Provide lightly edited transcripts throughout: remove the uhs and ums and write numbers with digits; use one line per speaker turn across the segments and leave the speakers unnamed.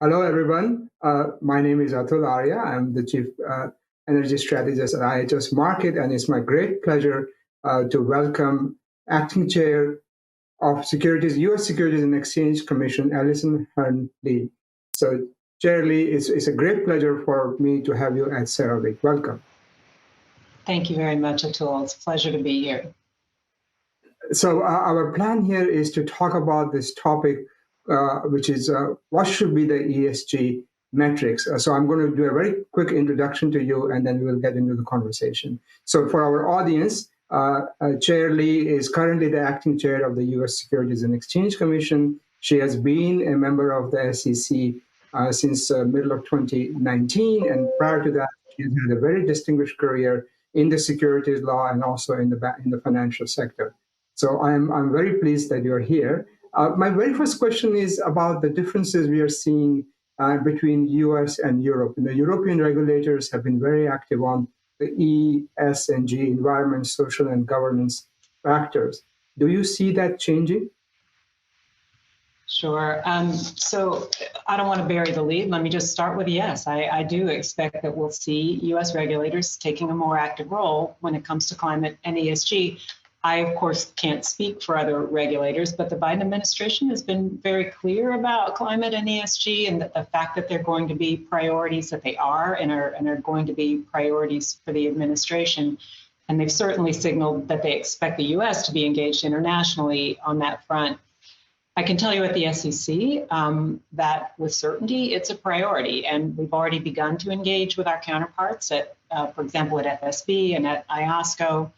Hello, everyone. My name is Atul Arya. I'm the Chief Energy Strategist at IHS Markit, and it's my great pleasure to welcome Acting Chair of U.S. Securities and Exchange Commission, Alison Hearn-Lee. So, Chair Lee, it's a great pleasure for me to have you at CERAWeek. Welcome.
Thank you very much, Atul. It's a pleasure to be here.
So our plan here is to talk about this topic, which is what should be the ESG metrics. So I'm going to do a very quick introduction to you, and then we'll get into the conversation. So for our audience, Chair Lee is currently the acting chair of the U.S. Securities and Exchange Commission. She has been a member of the SEC since middle of 2019, and prior to that, she has had a very distinguished career in the securities law and also in the financial sector. So I'm very pleased that you're here. My very first question is about the differences we are seeing between US and Europe. And the European regulators have been very active on the ESG, environment, social, and governance factors. Do you see that changing?
Sure. So I don't want to bury the lead. Let me just start with yes. I do expect that we'll see US regulators taking a more active role when it comes to climate and ESG. I, of course, can't speak for other regulators, but the Biden administration has been very clear about climate and ESG and the fact that they're going to be priorities, that they are and are going to be priorities for the administration. And they've certainly signaled that they expect the U.S. to be engaged internationally on that front. I can tell you at the SEC that with certainty, it's a priority. And we've already begun to engage with our counterparts at, for example, at FSB and at IOSCO.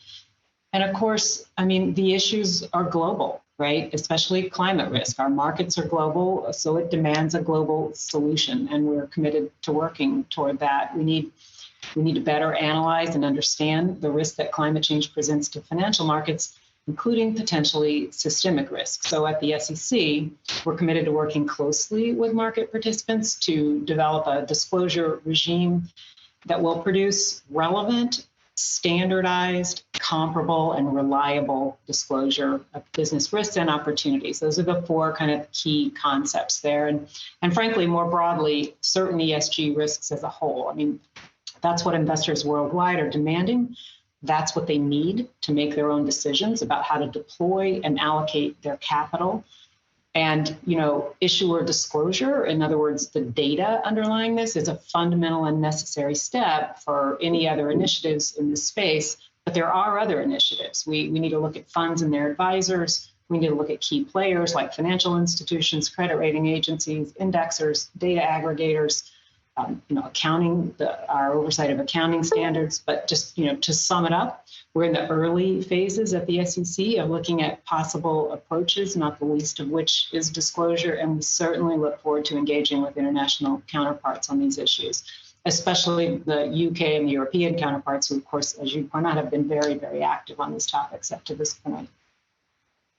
And of course, I mean, the issues are global, right? Especially climate risk. Our markets are global, so it demands a global solution, and we're committed to working toward that. We need to better analyze and understand the risk that climate change presents to financial markets, including potentially systemic risk. So at the SEC, we're committed to working closely with market participants to develop a disclosure regime that will produce relevant, standardized, comparable, and reliable disclosure of business risks and opportunities. Those are the four kind of key concepts there. And frankly, more broadly, certain ESG risks as a whole. I mean, that's what investors worldwide are demanding. That's what they need to make their own decisions about how to deploy and allocate their capital. And, issuer disclosure, in other words, the data underlying this is a fundamental and necessary step for any other initiatives in this space. But there are other initiatives. We need to look at funds and their advisors. We need to look at key players like financial institutions, credit rating agencies, indexers, data aggregators, accounting, our oversight of accounting standards. But just, to sum it up, we're in the early phases at the SEC of looking at possible approaches, not the least of which is disclosure. And we certainly look forward to engaging with international counterparts on these issues, especially the UK and the European counterparts, who, of course, as you point out, have been very, very active on these topics up to this point.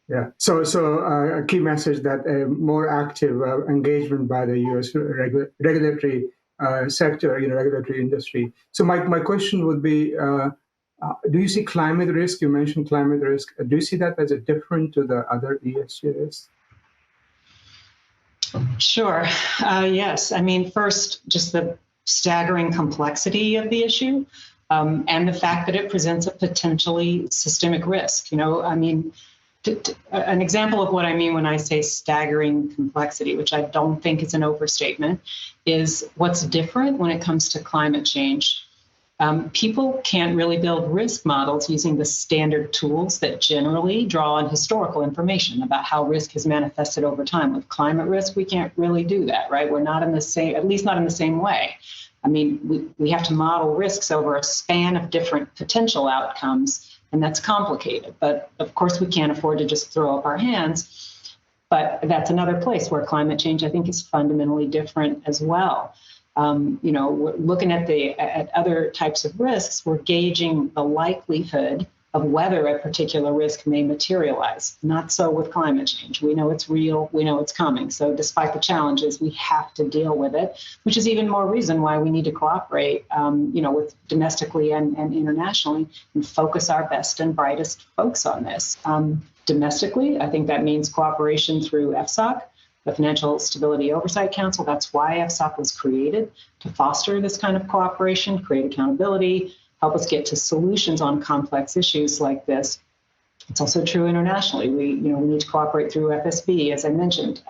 Yeah. So a key message that a more active engagement by the U.S. regulatory sector, regulatory industry. So my question would be, do you see climate risk? You mentioned climate risk. Do you see that as a different to the other ESG risks?
Sure. Yes. I mean, first, just the staggering complexity of the issue and the fact that it presents a potentially systemic risk. An example of what I mean when I say staggering complexity, which I don't think is an overstatement, is what's different when it comes to climate change. People can't really build risk models using the standard tools that generally draw on historical information about how risk has manifested over time. With climate risk, we can't really do that, right? We're not in the same, at least not in the same way. I mean, we have to model risks over a span of different potential outcomes, and that's complicated. But of course, we can't afford to just throw up our hands. But that's another place where climate change, I think, is fundamentally different as well. We're looking at other types of risks. We're gauging the likelihood of whether a particular risk may materialize. Not so with climate change. We know it's real. We know it's coming. So despite the challenges, we have to deal with it, which is even more reason why we need to cooperate, with domestically and internationally, and focus our best and brightest folks on this. Domestically, I think that means cooperation through FSOC. the Financial Stability Oversight Council. That's why FSOC was created, to foster this kind of cooperation, create accountability, help us get to solutions on complex issues like this. It's also true internationally. We need to cooperate through FSB, as I mentioned.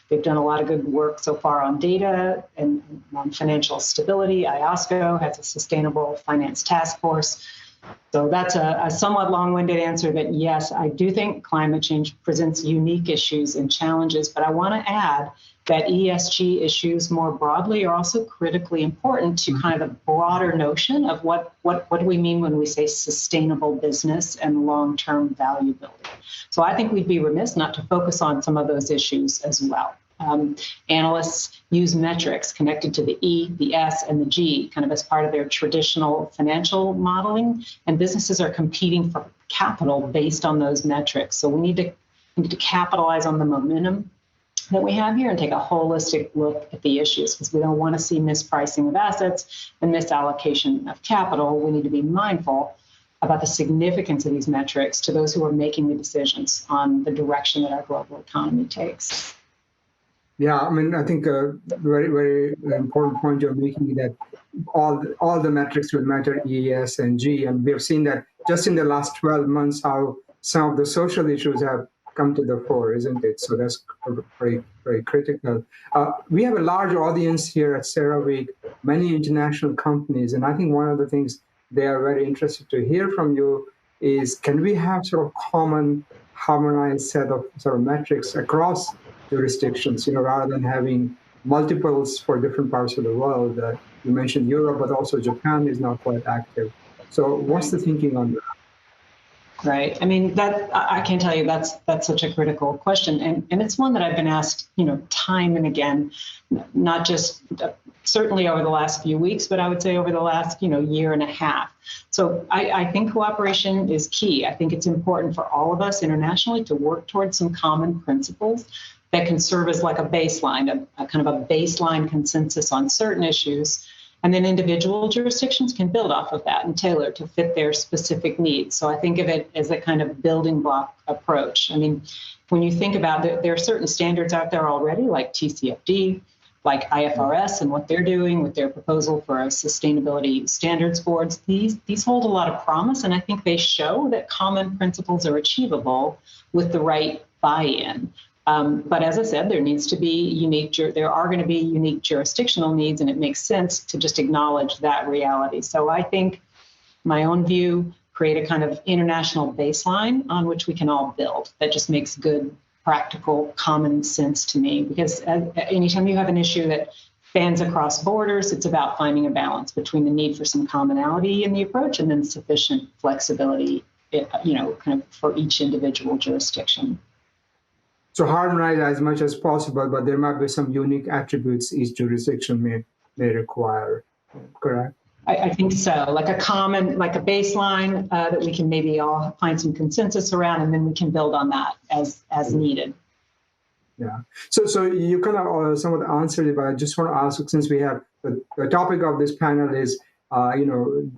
They've done a lot of good work so far on data and on financial stability. IOSCO has a sustainable finance task force. So that's a somewhat long-winded answer that, yes, I do think climate change presents unique issues and challenges, but I want to add that ESG issues more broadly are also critically important to kind of the broader notion of what do we mean when we say sustainable business and long-term value building. So I think we'd be remiss not to focus on some of those issues as well. Analysts use metrics connected to the E, the S, and the G kind of as part of their traditional financial modeling, and businesses are competing for capital based on those metrics. So we need to capitalize on the momentum that we have here and take a holistic look at the issues, because we don't want to see mispricing of assets and misallocation of capital. We need to be mindful about the significance of these metrics to those who are making the decisions on the direction that our global economy takes.
Yeah, I mean, I think a very, very important point you're making, that all the metrics will matter, E, S, and G. And we have seen that just in the last 12 months, how some of the social issues have come to the fore, isn't it? So that's very, very critical. We have a large audience here at CERAWeek, many international companies, and I think one of the things they are very interested to hear from you is, can we have sort of common, harmonized set of sort of metrics across jurisdictions, rather than having multiples for different parts of the world? You mentioned Europe, but also Japan is now quite active. So what's the thinking on that?
Right. I mean, that I can tell you that's such a critical question. And it's one that I've been asked, time and again, not just certainly over the last few weeks, but I would say over the last, year and a half. So I think cooperation is key. I think it's important for all of us internationally to work towards some common principles that can serve as like a baseline, a kind of a baseline consensus on certain issues. And then individual jurisdictions can build off of that and tailor to fit their specific needs. So I think of it as a kind of building block approach. I mean, when you think about it, there are certain standards out there already, like TCFD, like IFRS and what they're doing with their proposal for a sustainability standards boards. These hold a lot of promise, and I think they show that common principles are achievable with the right buy-in. But as I said, there are going to be unique jurisdictional needs, and it makes sense to just acknowledge that reality. So I think my own view, create a kind of international baseline on which we can all build. That just makes good, practical, common sense to me, because anytime you have an issue that spans across borders, it's about finding a balance between the need for some commonality in the approach and then sufficient flexibility, kind of for each individual jurisdiction.
So harmonize as much as possible, but there might be some unique attributes each jurisdiction may require, correct?
I think so, like a baseline that we can maybe all find some consensus around, and then we can build on that as needed.
Yeah. So you kind of somewhat answered it, but I just want to ask, since we have the topic of this panel is,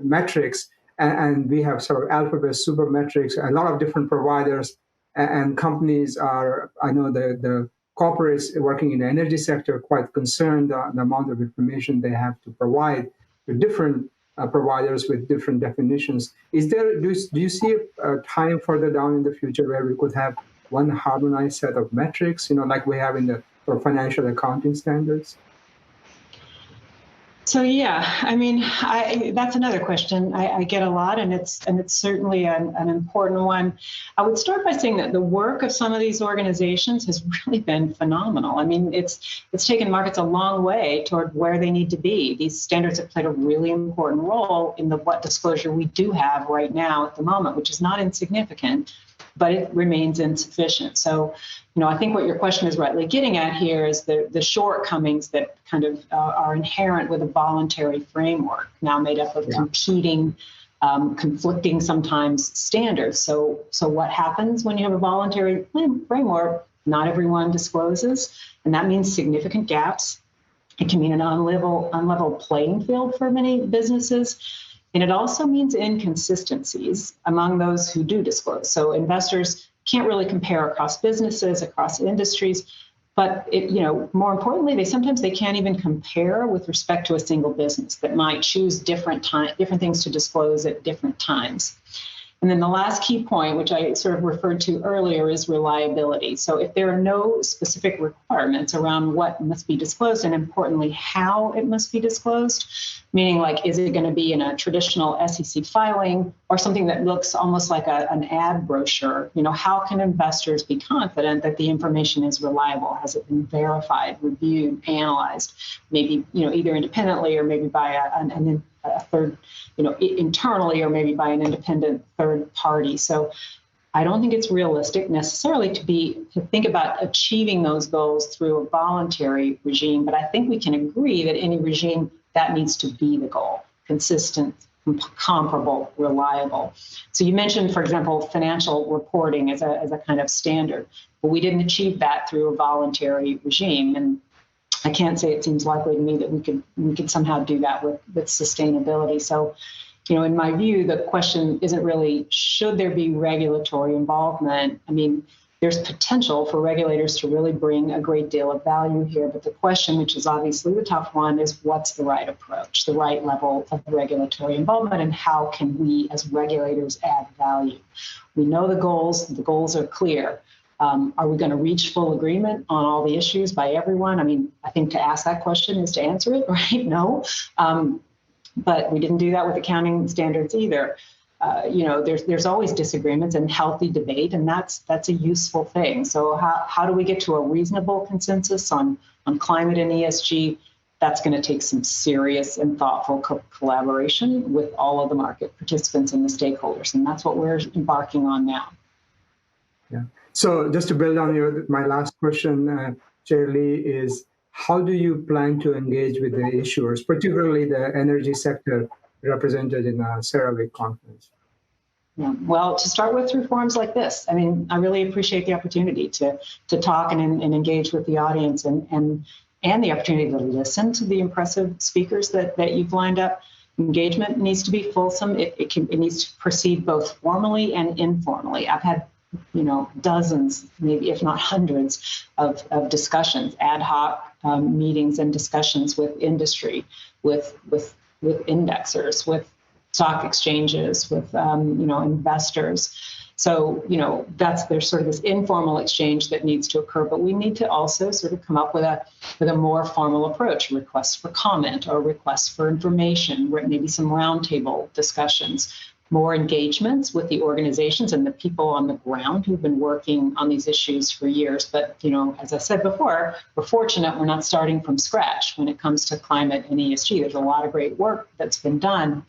metrics, and we have sort of alphabet super metrics, a lot of different providers. And companies are, I know the corporates working in the energy sector are quite concerned the amount of information they have to provide to different providers with different definitions. Do you see a time further down in the future where we could have one harmonized set of metrics, like we have in the financial accounting standards?
So yeah, I mean, that's another question I get a lot, and it's certainly an important one. I would start by saying that the work of some of these organizations has really been phenomenal. I mean, it's taken markets a long way toward where they need to be. These standards have played a really important role in what disclosure we do have right now at the moment, which is not insignificant, but it remains insufficient. So, I think what your question is rightly getting at here is the shortcomings that kind of are inherent with a voluntary framework, now made up of competing, conflicting sometimes standards. So what happens when you have a voluntary framework? Not everyone discloses, and that means significant gaps. It can mean an unlevel playing field for many businesses. And it also means inconsistencies among those who do disclose. So investors can't really compare across businesses, across industries, But more importantly, they can't even compare with respect to a single business that might choose different things to disclose at different times. And then the last key point, which I sort of referred to earlier, is reliability. So if there are no specific requirements around what must be disclosed, and importantly, how it must be disclosed, meaning like, is it going to be in a traditional SEC filing or something that looks almost like an ad brochure? How can investors be confident that the information is reliable? Has it been verified, reviewed, analyzed, maybe, either independently or maybe by a third, internally, or maybe by an independent third party. So I don't think it's realistic necessarily to think about achieving those goals through a voluntary regime, but I think we can agree that any regime, that needs to be the goal: consistent, comparable, reliable. So you mentioned, for example, financial reporting as a kind of standard, but we didn't achieve that through a voluntary regime. And I can't say it seems likely to me that we could somehow do that with sustainability. So, in my view, the question isn't really, should there be regulatory involvement? I mean, there's potential for regulators to really bring a great deal of value here. But the question, which is obviously the tough one, is what's the right approach, the right level of regulatory involvement, and how can we as regulators add value? We know the goals are clear. Are we going to reach full agreement on all the issues by everyone? I mean, I think to ask that question is to answer it, right? No. But we didn't do that with accounting standards either. There's always disagreements and healthy debate, and that's a useful thing. So how do we get to a reasonable consensus on climate and ESG? That's going to take some serious and thoughtful collaboration with all of the market participants and the stakeholders, and that's what we're embarking on now.
Yeah. So just to build on my last question, Chair Lee, is how do you plan to engage with the issuers, particularly the energy sector represented in a CERAWeek conference?
Yeah. Well, to start with, through forums like this. I mean, I really appreciate the opportunity to talk and engage with the audience and the opportunity to listen to the impressive speakers that you've lined up. Engagement needs to be fulsome. It needs to proceed both formally and informally. I've had dozens, maybe if not hundreds of discussions, ad hoc meetings and discussions with industry, with indexers, with stock exchanges, with investors. So there's sort of this informal exchange that needs to occur, but we need to also sort of come up with a more formal approach: requests for comment or requests for information, maybe some roundtable discussions, more engagements with the organizations and the people on the ground who've been working on these issues for years. But, as I said before, we're fortunate we're not starting from scratch when it comes to climate and ESG. There's a lot of great work that's been done.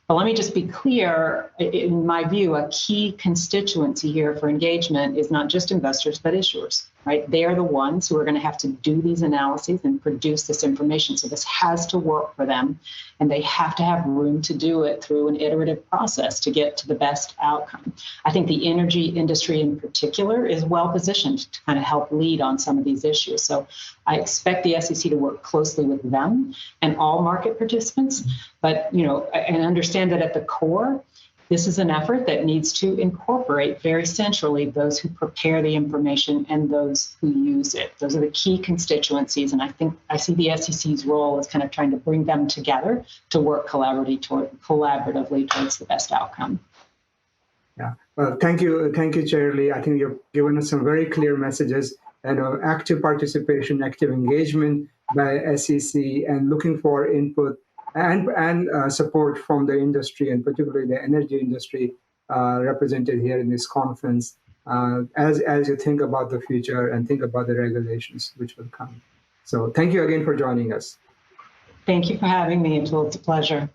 But let me just be clear, in my view, a key constituency here for engagement is not just investors, but issuers, right? They are the ones who are going to have to do these analyses and produce this information. So this has to work for them, and they have to have room to do it through an iterative process to get to the best outcome. I think the energy industry in particular is well positioned to kind of help lead on some of these issues. So I expect the SEC to work closely with them and all market participants, but, and understand that at the core, this is an effort that needs to incorporate very centrally those who prepare the information and those who use it. Those are the key constituencies, and I think I see the SEC's role as kind of trying to bring them together to work collaboratively towards the best outcome.
Yeah, well, thank you, Chair Lee. I think you've given us some very clear messages, and active participation, active engagement by SEC, and looking for input and support from the industry, and particularly the energy industry represented here in this conference, as you think about the future and think about the regulations which will come. So thank you again for joining us.
Thank you for having me, Atul. It's a pleasure.